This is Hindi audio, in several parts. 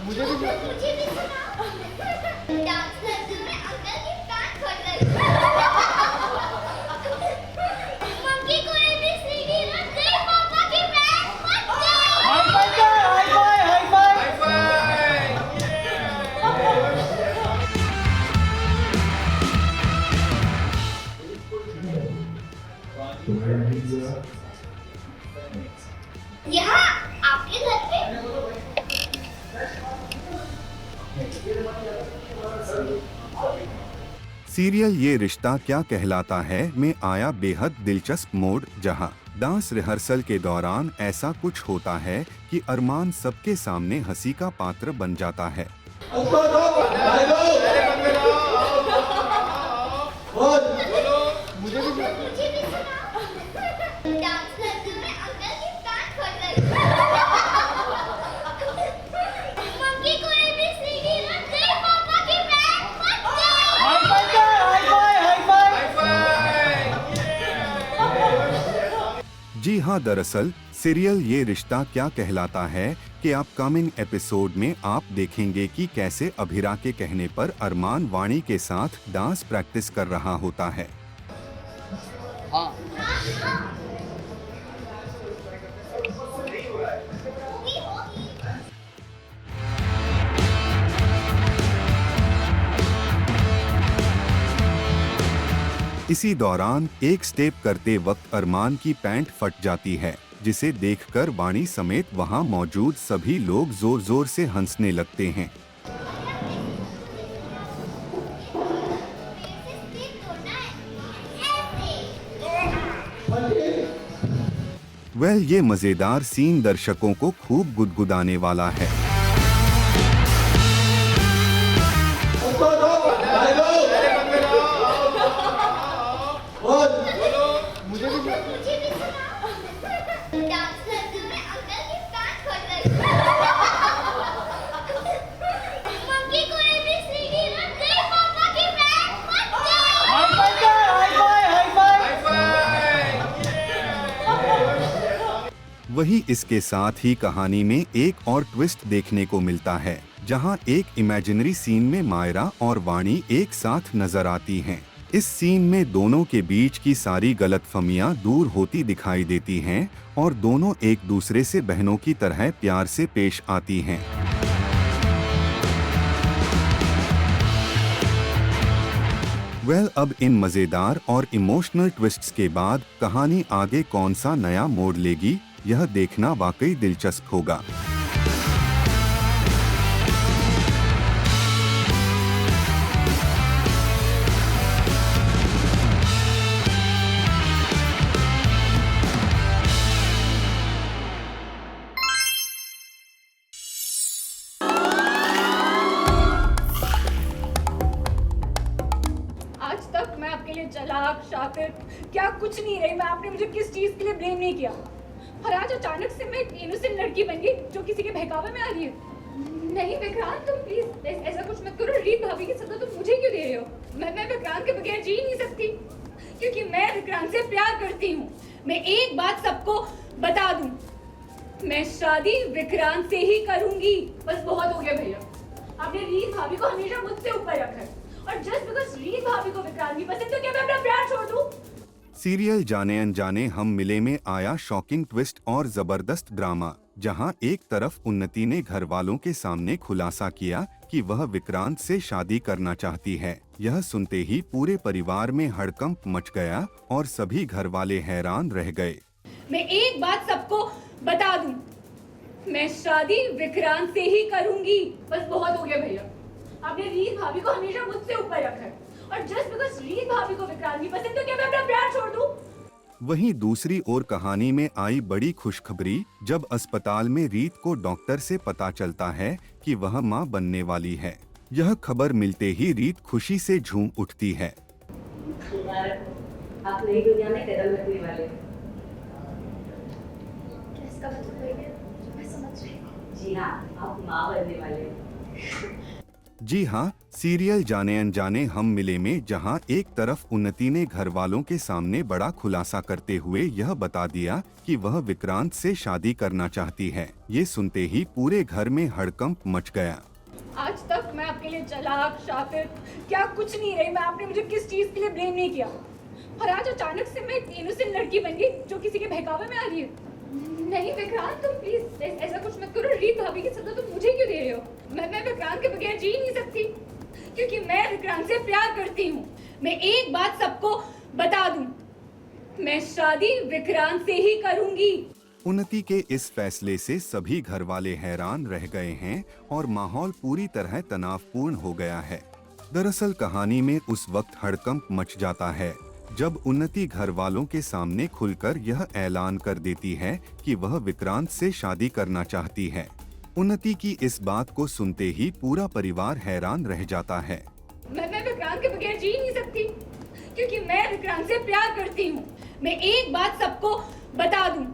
मुझे भी डांस करते हुए अंकल की पैंट फट गई। मम्मी को ABCD रट गई, पापा की पैंट फट गई। Hi fi hi fi. यहाँ आपके घर पे सीरियल ये रिश्ता क्या कहलाता है में आया बेहद दिलचस्प मोड़, जहां डांस रिहर्सल के दौरान ऐसा कुछ होता है कि अरमान सबके सामने हंसी का पात्र बन जाता है। मुझे भी डांस करते हुए अंकल की पैंट फट गई। मम्मी को ABCD रट गई, पापा की पैंट फट गई। Hi fi. जी हाँ, दरअसल सीरियल ये रिश्ता क्या कहलाता है कि अपकमिंग एपिसोड में आप देखेंगे कि कैसे अभिरा के कहने पर अरमान वाणी के साथ डांस प्रैक्टिस कर रहा होता है। इसी दौरान एक स्टेप करते वक्त अरमान की पैंट फट जाती है, जिसे देखकर वाणी समेत वहां मौजूद सभी लोग जोर जोर से हंसने लगते हैं। ये मजेदार सीन दर्शकों को खूब गुदगुदाने वाला है। मुझे भी डांस करते हुए अंकल की पैंट फट गई। मम्मी को ABCD रट गई, पापा की पैंट फट गई। वही इसके साथ ही कहानी में एक और ट्विस्ट देखने को मिलता है, जहां एक इमेजिनरी सीन में मायरा और वाणी एक साथ नजर आती हैं। इस सीन में दोनों के बीच की सारी गलतफहमियां दूर होती दिखाई देती हैं और दोनों एक दूसरे से बहनों की तरह प्यार से पेश आती हैं। अब इन मजेदार और इमोशनल ट्विस्ट्स के बाद कहानी आगे कौन सा नया मोड़ लेगी, यह देखना वाकई दिलचस्प होगा। आज तक मैं आपके लिए चालाक शातिर क्या कुछ नहीं रही। मैं आपने मुझे किस चीज के लिए ब्लेम नहीं किया, और आज अचानक से मैं एक इनोसेंट लड़की बन गई जो किसी के बहकावे में आ रही है। नहीं विक्रांत, तुम प्लीज ऐसा कुछ मत करो। रीत भाभी की सजा तुम मुझे क्यों दे रहे हो? मैं विक्रांत के बगैर जी नहीं सकती, क्योंकि मैं विक्रांत से प्यार करती हूँ। मैं एक बात सबको बता दूं, मैं शादी विक्रांत से ही करूंगी। बस बहुत हो गया भैया, आपने रीत भाभी को हमेशा मुझसे ऊपर रखा है, और जस्ट बिकॉज़ रीत भाभी को विक्रांत नहीं पसंद तो क्या मैं अपना प्यार छोड़ दूं? सीरियल जाने अनजाने हम मिले में आया शॉकिंग ट्विस्ट और जबरदस्त ड्रामा, जहां एक तरफ उन्नति ने घर वालों के सामने खुलासा किया कि वह विक्रांत से शादी करना चाहती है। यह सुनते ही पूरे परिवार में हड़कंप मच गया और सभी घर वाले हैरान रह गए। मैं एक बात सबको बता दूं, मैं शादी विक्रांत से ही करूंगी। बस बहुत हो गया भैया, आपने रीत भाभी को हमेशा मुझसे ऊपर रखा है, और जस्ट बिकॉज़ रीत भाभी को विक्रांत नहीं पसंद तो क्या मैं अपना प्यार छोड़ दूं? वहीं दूसरी ओर कहानी में आई बड़ी खुशखबरी, जब अस्पताल में रीत को डॉक्टर से पता चलता है कि वह मां बनने वाली है। यह खबर मिलते ही रीत खुशी से झूम उठती है। आप नई दुनिया में कदम रखने वाले हैं। इसका मतलब है कि मैं समझ रही हूँ। जी हाँ, आप माँ बनने वाले हैं। जी हाँ, सीरियल जाने अनजाने हम मिले में जहां एक तरफ उन्नति ने घर वालों के सामने बड़ा खुलासा करते हुए यह बता दिया कि वह विक्रांत से शादी करना चाहती है, ये सुनते ही पूरे घर में हड़कंप मच गया। आज तक मैं आपके लिए चालाक, शातिर क्या कुछ नहीं रही। मैं आपने मुझे किस चीज के लिए ब्लेम नहीं किया, और आज अचानक से मैं एक इनोसेंट लड़की बन गई जो किसी के बहकावे में आ रही है। नहीं विक्रांत, तुम प्लीज ऐसा कुछ मत करो। रीत भाभी की सजा तुम मुझे क्यों दे रहे हो? मैं विक्रांत के बगैर जी नहीं सकती, क्योंकि मैं विक्रांत से प्यार करती हूँ। मैं एक बात सबको बता दूं, मैं शादी विक्रांत से ही करूंगी। उन्नति के इस फैसले से सभी घर वाले हैरान रह गए हैं और माहौल पूरी तरह तनावपूर्ण हो गया है। दरअसल कहानी में उस वक्त हड़कंप मच जाता है जब उन्नति घर वालों के सामने खुलकर यह ऐलान कर देती है कि वह विक्रांत से शादी करना चाहती है। उन्नति की इस बात को सुनते ही पूरा परिवार हैरान रह जाता है। मैं विक्रांत के बगैर जी नहीं सकती, क्योंकि मैं विक्रांत से प्यार करती हूँ। मैं एक बात सबको बता दूं,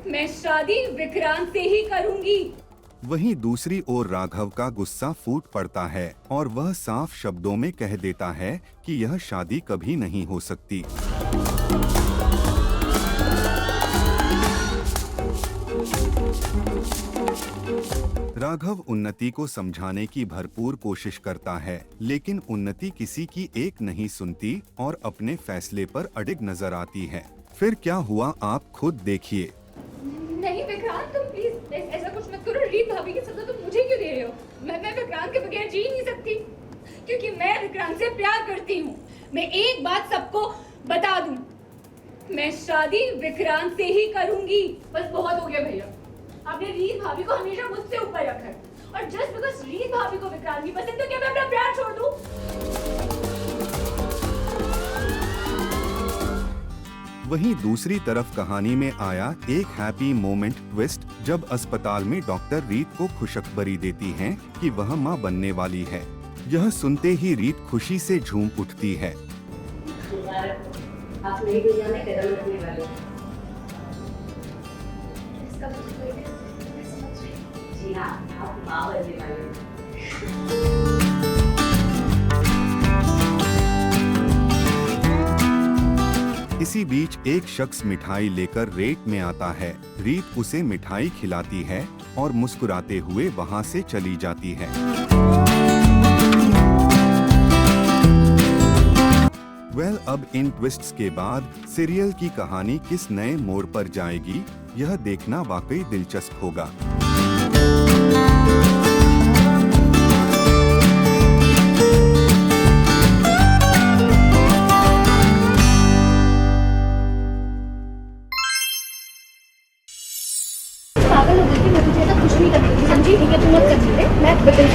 मैं शादी विक्रांत से ही करूंगी। वहीं दूसरी ओर राघव का गुस्सा फूट पड़ता है और वह साफ शब्दों में कह देता है कि यह शादी कभी नहीं हो सकती। राघव उन्नति को समझाने की भरपूर कोशिश करता है, लेकिन उन्नति किसी की एक नहीं सुनती और अपने फैसले पर अडिग नजर आती है। फिर क्या हुआ आप खुद देखिए। नहीं विक्रांत, तुम प्लीज ऐसा कुछ मत करो। रीत भाभी की सजा तुम मुझे क्यों दे रहे हो? मैं विक्रांत के बगैर जी नहीं सकती, क्योंकि मैं विक्रांत से प्यार करती हूँ। मैं एक बात सबको बता दूं, मैं शादी विक्रांत से ही करूंगी। बस बहुत हो गया भैया, आपने रीत भाभी को हमेशा मुझसे ऊपर रखा है, और जस्ट बिकॉज रीत भाभी को विक्रांत की पसंद, तो क्या मैं अपना प्यार छोड़ दूं? वहीं दूसरी तरफ कहानी में आया एक हैप्पी मोमेंट ट्विस्ट जब अस्पताल में डॉक्टर रीत को खुशखबरी देती हैं कि वह मां बनने वाली है। यह सुनते ही रीत खुशी से झूम उठती है। आप नई दुनिया में कदम रखने वाले हैं। इसका मतलब है कि मैं समझ रही हूं। जी हाँ, आप माँ बनने वाले हैं। इसी बीच एक शख्स मिठाई लेकर रेट में आता है। रीत उसे मिठाई खिलाती है और मुस्कुराते हुए वहां से चली जाती है। अब इन ट्विस्ट्स के बाद सीरियल की कहानी किस नए मोड़ पर जाएगी, यह देखना वाकई दिलचस्प होगा। पागल हो गई थी मैं, तुझे ऐसा कुछ नहीं करती थी, समझी? ठीक है, तू मत कर ले, मैं बदल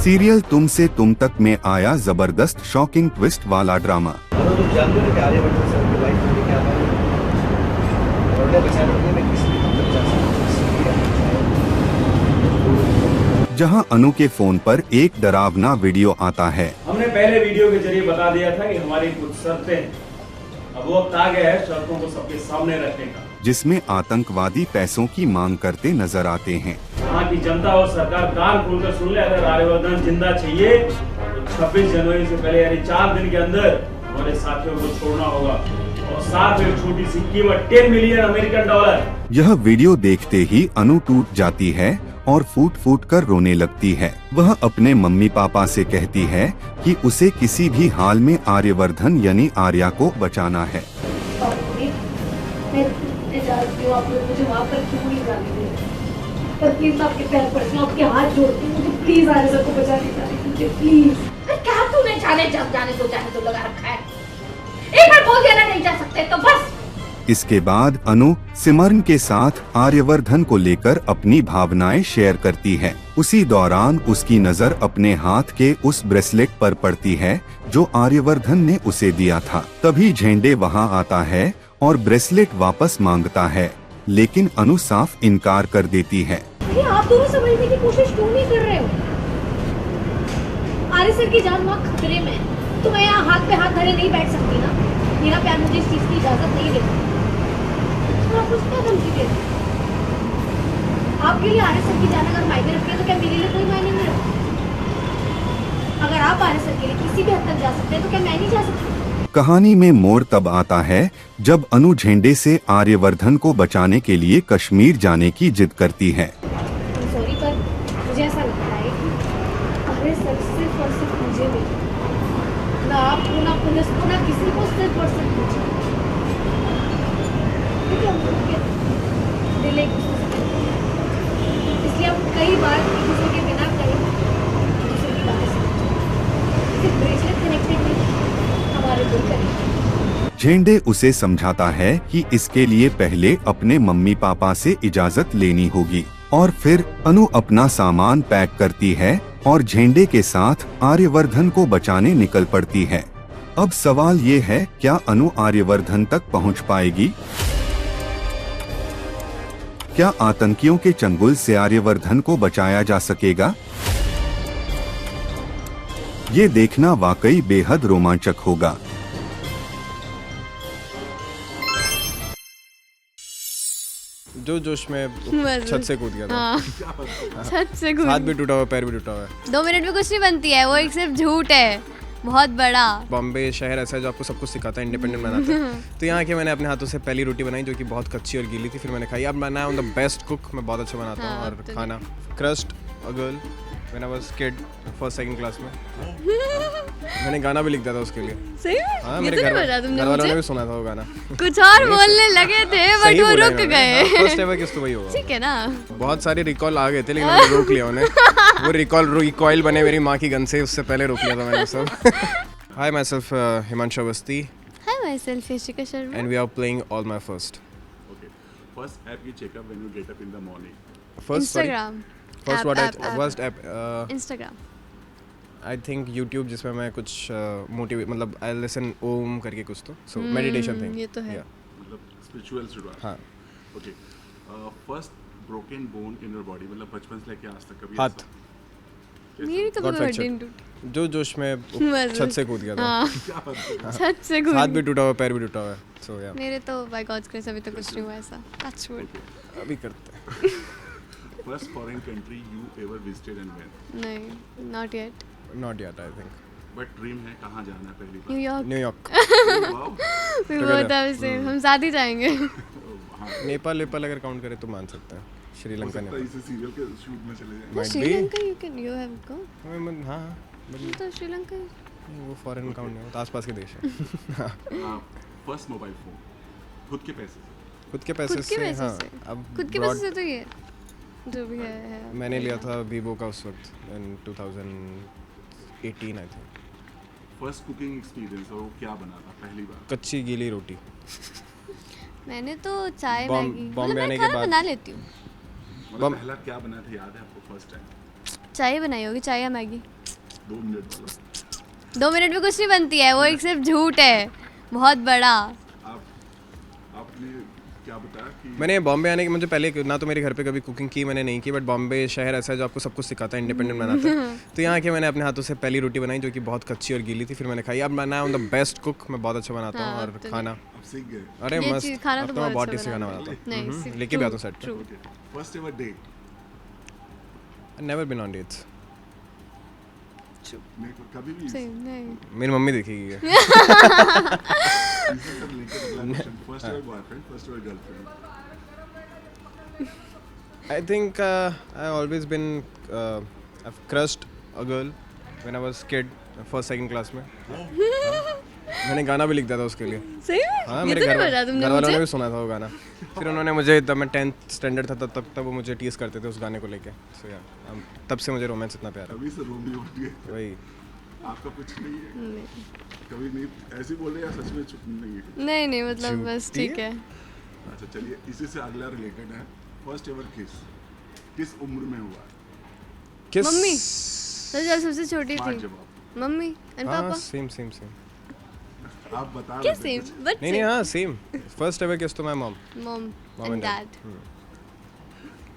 सीरियल तुम से तुम तक में आया जबरदस्त शॉकिंग ट्विस्ट वाला ड्रामा। तुम जानते हो कि आर्यभट्ट सर की लाइफ में क्या था, और उन्हें बचाने में किसी भी हद तक जा सकते। जहां अनु के फोन पर एक डरावना वीडियो आता है। हमने पहले वीडियो के जरिए बता दिया था कि हमारी कुछ शर्तें हैं, अब वक्त आ गया है शर्तों को सबके सामने रखने का, जिसमें आतंकवादी पैसों की मांग करते नजर आते हैं। यहाँ की जनता और सरकार कान खोलकर सुन ले, अगर आर्यवर्धन जिंदा चाहिए तो 26 जनवरी से पहले यानी 4 दिन के अंदर हमारे साथियों को छोड़ना होगा, और साथ में छोटी सी कीमत $10 मिलियन अमेरिकन डॉलर। यह वीडियो देखते ही अनु टूट जाती है और फूट फूट कर रोने लगती है। वह अपने मम्मी पापा से कहती है कि उसे किसी भी हाल में आर्यवर्धन यानी आर्या को बचाना है। आप लोग मुझे माफ कर क्यों नहीं जाने, पर प्लीज आपके पैर पड़ती हूँ, आपके हाथ जोड़ती हूँ, मुझे प्लीज आर्य सर को बचा लीजिए प्लीज। क्या तूने जाने जब जाने तो लगा रखा है, एक बार बोल दिया ना नहीं जा सकते तो बस। इसके बाद अनु सिमरन के साथ आर्यवर्धन को लेकर अपनी भावनाएं शेयर करती है। उसी दौरान उसकी नजर अपने हाथ के उस ब्रेसलेट पर पड़ती है जो आर्यवर्धन ने उसे दिया था। तभी झेंडे वहां आता है और ब्रेसलेट वापस मांगता है, लेकिन अनु साफ इनकार कर देती है। आप दोनों समझने की कोशिश क्यों नहीं कर रहे हो? आर्य सर की जान वहाँ खतरे में, तो मैं यहाँ हाथ पे हाथ धरे नहीं बैठ सकती ना। मेरा प्यार मुझे इस चीज़ की इजाज़त नहीं देता। तो आप उसको धमकी देते हैं। आपके लिए आर्य सर की जान अगर मायने रखती है तो क्या मेरे लिए कोई मायने नहीं रखती? अगर आप आर्य सर के लिए किसी भी हद तक जा सकते हैं तो क्या मैं नहीं जा सकती? कहानी में मोड़ तब आता है जब अनु झेंडे से आर्यवर्धन को बचाने के लिए कश्मीर जाने की जिद करती है। सॉरी पर मुझे ऐसा लगता है कि आर्य सर सिर्फ और सिर्फ मुझे मिले, ना आपको, ना पुलिस को, ना किसी को, सिर्फ और सिर्फ मुझे। क्योंकि हम लोग के दिल एक दूसरे से मिलते हैं। इसलिए हम कई बार एक दूसरे के बिना कहे एक दूसरे की बातें समझते हैं। सिर्फ ब्रेसलेट कनेक्टेड नहीं, हमारे दिल कनेक्टेड। झेंडे उसे समझाता है कि इसके लिए पहले अपने मम्मी पापा से इजाजत लेनी होगी और फिर अनु अपना सामान पैक करती है और झेंडे के साथ आर्यवर्धन को बचाने निकल पड़ती है। अब सवाल ये है, क्या अनु आर्यवर्धन तक पहुंच पाएगी? क्या आतंकियों के चंगुल से आर्यवर्धन को बचाया जा सकेगा? ये देखना वाकई बेहद रोमांचक होगा। जो जोश में छत से कूद गया था। हाँ, छत से कूद। हाथ भी टूटा हुआ, पैर भी टूटा हुआ है। 2 मिनट में कुछ नहीं बनती है, वो एक सिर्फ झूठ है बहुत बड़ा। बॉम्बे शहर ऐसा है जो आपको सब कुछ सिखाता है, इंडिपेंडेंट बनाता है। तो यहाँ के मैंने अपने हाथों से पहली रोटी बनाई जो कि बहुत कच्ची और गीली थी, फिर मैंने खाई। अब मैं ना द बेस्ट कुक, मैं बहुत अच्छा बनाता हूँ। और खाना crust a girl when I was kid, first second class में। मैंने गाना भी लिख दिया था उसके लिए। सही में? हाँ, ये मेरे तो नहीं घर पता तुमने वालों ने मुझे? भी सुना था वो गाना। कुछ और बोलने लगे थे बट सही वो बोला रुक इन्होंने। गए। हाँ, फर्स्ट एवर किस तो वही होगा। ठीक है ना? बहुत सारे रिकॉल आ गए थे लेकिन मैंने रोक लिया उन्हें। वो रिकॉइल बने मेरी माँ की गन से, उससे पहले रोक लिया था मैंने सब। Hi, myself Himanshu Awasthi, Hi, myself Yashika Sharma. and we are playing All My First. Okay. First app you check up when you get up in the morning. First, sorry. Instagram. First App, what app, I app. first app. Instagram. I think YouTube जिसमें मैं कुछ मोटिवेट मतलब I listen ओम करके कुछ तो meditation thing. ये तो है। Yeah. मतलब spiritual शुरुआत. हाँ. Okay. First broken bone in your body मतलब बचपन से लेके आज तक कभी हाथ. मेरी तो God कोई fracture. नहीं टूटी। जो जोश में छत से कूद गया था। हाँ, छत से कूद। हाथ भी टूटा हुआ, पैर भी टूटा हुआ है। So yeah. मेरे तो बाय गॉड्स ग्रेस अभी तक कुछ नहीं हुआ ऐसा। Touch wood. अभी करते हैं। First foreign country you ever visited and when? नहीं, not yet. Not yet, I think. But dream है कहाँ जाना है पहली बार? न्यूयॉर्क। न्यूयॉर्क. Wow. भी बहुत है वैसे, हम साथ ही जाएंगे। नेपाल अगर काउंट करें तो मान सकते हैं। श्रीलंका हो सकता नेपाल. है इसे सीरियल के शूट में चले जाएं. Might be. Sri Lanka you have gone? हाँ. तो श्रीलंका वो फॉरेन अकाउंट नहीं होता, आसपास के देश है। फर्स्ट मोबाइल फोन खुद के पैसे से. खुद के पैसे खुद के से। पैसे हाँ. से। अब खुद के पैसे से तो ये जो भी है मैंने लिया था वीवो का उस वक्त इन 2018 I think. First cooking experience और वो क्या बना था पहली बार? कच्ची गीली रोटी. मैंने तो चाय बॉम- मैगी बॉम्बे मतलब आने मैं के खाना बाद- बना लेती हूँ। मतलब पहला क्या बना था याद है आपको फर्स्ट टाइम? चाय बनाई होगी, चाय या मैगी। 2 मिनट वाला. 2 मिनट में कुछ नहीं बनती है, वो एक सिर्फ झूठ है बहुत बड़ा। आपने क्या बताया कि मैंने बॉम्बे आने के मुझे पहले ना तो मेरे घर पे कभी कुकिंग की मैंने नहीं की, बट बॉम्बे शहर ऐसा है जो आपको सब कुछ सिखाता है, इंडिपेंडेंट बनाता है. तो यहाँ के मैंने अपने हाथों से पहली रोटी बनाई जो कि बहुत कच्ची और गीली थी, फिर मैंने खाई. अब मैं ना द बेस्ट कुक, मैं बहुत अच्छा बनाता हूँ. हाँ, और तो खाना आप सीख गए? अरे ये मस्त. चीज़ खाना अब तो तो मैं बहुत बहुत अच्छा टेस्टी खाना बनाता बनाता हूँ। हूँ. नहीं, लेके भी आता हूँ सेट पे. true. First ever date? Never been on dates. मेरे को कभी भी सही नहीं। मेरी मम्मी देखेगी ये. First ever boyfriend, first ever girlfriend? I think I always been I've crushed a girl when I was kid, first second class में. मैंने गाना भी लिख दिया था उसके लिए. सही में? हाँ, ये मेरे तो नहीं घर पता तुमने वालों ने मुझे? भी सुना था वो गाना. फिर उन्होंने मुझे तब मैं 10th स्टैंडर्ड था तब वो मुझे टीज करते थे उस गाने को लेके. सो या तब से मुझे रोमांस इतना प्यारा. कभी से रोमियो उठ गए? वही. आपका कुछ नहीं है? कभी नहीं ऐसे बोले या सच में चुप नहीं है? नहीं मतलब बस ठीक है. अच्छा चलिए, इसी से अगला रिलेटेड है. फर्स्ट एवर किस उम्र में हुआ? किस? मम्मी तो जब सबसे छोटी स्मार्ट थी जवाब. मम्मी एंड हाँ, पापा। सेम. आप बता क्या रहे थे सेम कुछ. बट नहीं हाँ सेम. फर्स्ट एवर किस तो मैं mom mom and and dad. Dad.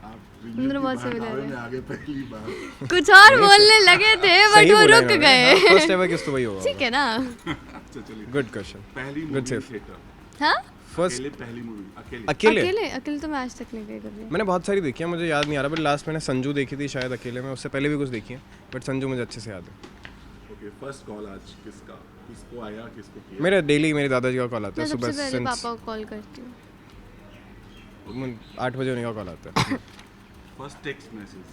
आप हम दोनों बहुत बहकावे similar हैं। में आगे पहली बार. कुछ और बोलने लगे थे बट सही वो बोला रुक इन्होंने. गए। फर्स्ट एवर किस तो वही होगा. ठीक है ना? अच्छा चलिए गुड क्वेश्चन पहली Good मूवी save. थिएटर हाँ फर्स्ट अकेले पहली मूवी अकेले अकेले अकेले तो मैं आज तक नहीं गई कभी। मैंने बहुत सारी देखी है, मुझे याद नहीं आ रहा, बट लास्ट मैंने संजू देखी थी शायद अकेले में, उससे पहले भी कुछ देखी है, बट संजू मुझे अच्छे से याद है। ओके फर्स्ट कॉल आज किसका किसको आया किसको किया मेरा डेली मेरे दादाजी का कॉल आता मैं है सबसे सुबह पहले since पापा को कॉल करती हूँ। 8 बजे उन्हीं का कॉल आता है। फर्स्ट टेक्स्ट मैसेज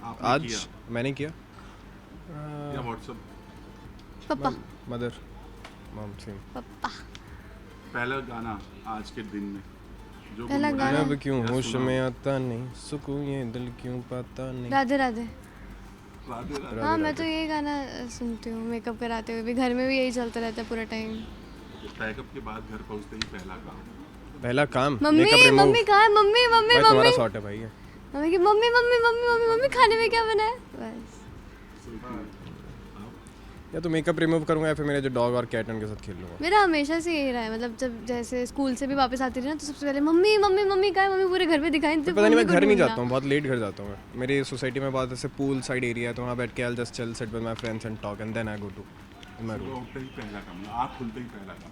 आपने आज किया मैंने किया या व्हाट्सएप पापा मदर मॉम सेम। पापा पहला गाना आज के दिन में जो पहला गुनगुनाया गाना? अब क्यों या होश सुना? में आता नहीं, सुकून ये दिल क्यों पाता नहीं। राधे राधे। राधे राधे हाँ मैं तो यही गाना सुनती हूँ मेकअप कराते हुए भी, घर में भी यही चलता रहता है पूरा टाइम। पैकअप के बाद घर पहुंचते ही पहला काम पहला काम मम्मी makeup remove। मम्मी कहाँ है? मम्मी मम्मी भाई तुम्हारा मम्मी शॉट है भाई ये। मम्मी की mummy mummy mummy mummy mummy खाने में क्या बना है? बस या तो मेकअप रिमूव करूंगा या फिर मेरे जो डॉग और कैट उनके साथ खेल लूंगा। मेरा हमेशा से यही रहा है, मतलब जब जैसे स्कूल से भी वापस आती रही ना तो सबसे पहले मम्मी मम्मी मम्मी कहाँ है? मम्मी पूरे घर में दिखाई तो पता नहीं मैं घर नहीं जाता हूँ, बहुत लेट घर जाता हूँ मैं। मेरी सोसाइटी में बहुत ऐसे पूल साइड एरिया है तो वहाँ बैठ के I just chill sit with my friends and talk and then I go to my room. उठते ही पहला काम आँख खुलते ही पहला काम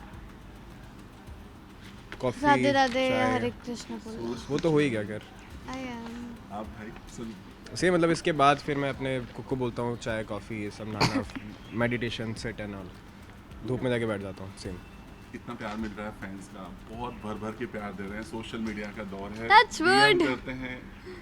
कॉफी राधे राधे चाय, हरे कृष्ण बोलो। वो तो हो ही गया खैर। आई एम आप भाई सुन से मतलब इसके बाद फिर मैं अपने कुक को बोलता हूँ चाय कॉफ़ी ये सब नहाना मेडिटेशन सेट एंड ऑल, धूप में जाके बैठ जाता हूँ सेम। कितना प्यार मिल रहा है फैंस का, बहुत भर भर के प्यार दे रहे हैं, सोशल मीडिया का दौर है, Touch wood. DM करते हैं,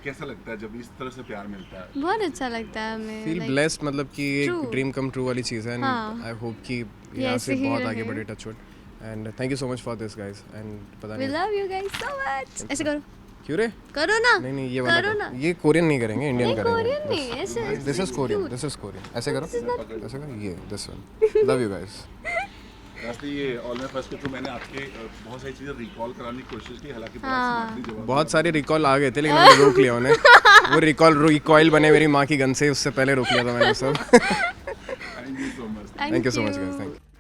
कैसा लगता है जब इस तरह से प्यार मिलता है? बहुत अच्छा लगता है हमें। फील like, ब्लेस्ड, मतलब कि एक True. ड्रीम कम ट्रू वाली चीज़ है एंड हाँ। आई होप कि ये यहाँ ऐसे से ही बहुत आगे रहे। बढ़े touchwood and thank you so much for this guys and पता We नहीं love you guys so much. ऐसे करो क्यों रे करो ना। नहीं ये वाला करो करो। ना। ये कोरियन नहीं करेंगे, इंडियन नहीं करेंगे। कोरियन नहीं ऐसे this is Korean, this is Korean. ऐसे करो ऐसे करो, ये this one. Love you guys. रास्ते ये ऑल माय फर्स्ट के थ्रू मैंने आपके बहुत सारी चीज़ें रिकॉल कराने की कोशिश की, हालांकि बड़ा हाँ। स्मार्टली जवाब बहुत सारे रिकॉल आ गए थे लेकिन मैंने रोक लिया उन्हें। वो रिकॉइल बने मेरी माँ की गन से, उससे पहले रोक लिया था मैंने सब। Thank you so much. Thank you so much guys, thank you.